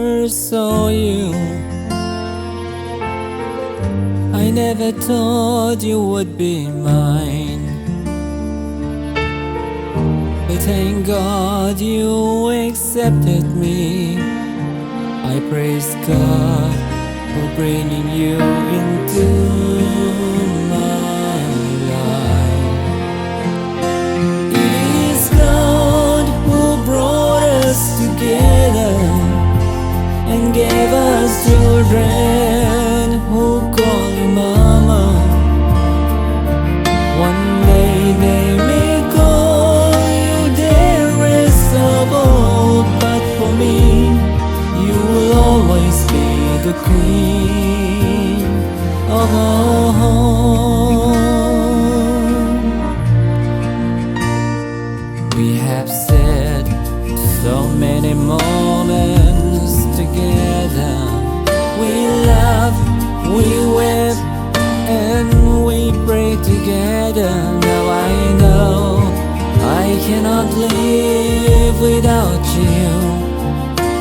first saw you, I never thought you would be mine. But thank God you accepted me. I praise God for bringing you into my life. It is God who brought us together and gave us children who call you mama. One day they may call you irreplaceable, but for me you will always be the queen of our home. We have shared so many moments together. We laughed, we wept, and we prayed together. Now I know I cannot live without you.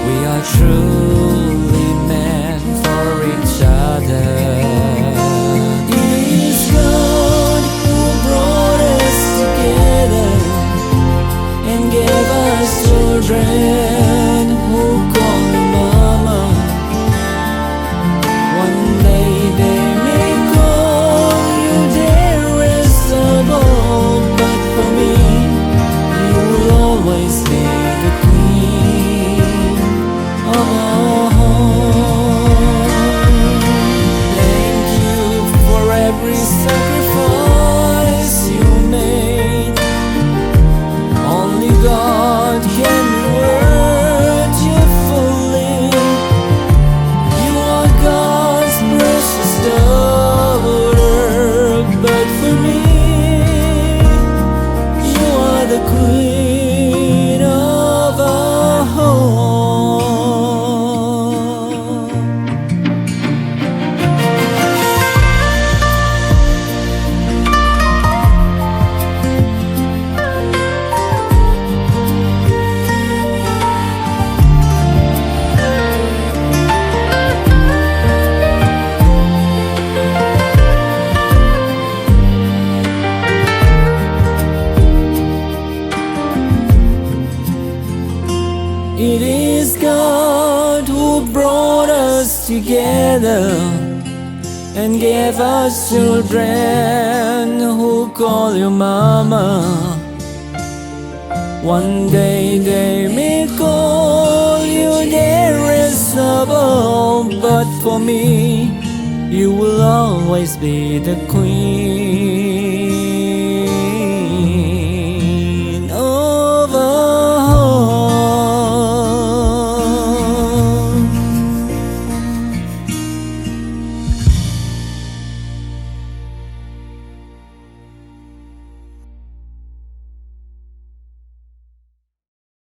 We are truly meant for each other. It is God who brought us together and gave us children who call you mama. One day they may call you irreplaceable, but for me you will always be the queen of our home. Thank you for every sacrifice you made. Only God can reward you fully. You are God's precious daughter, but for me, you are the queen of our home. It is God who brought us together and gave us children who call you mama. One day they may call you irreplaceable, but for me you will always be the queen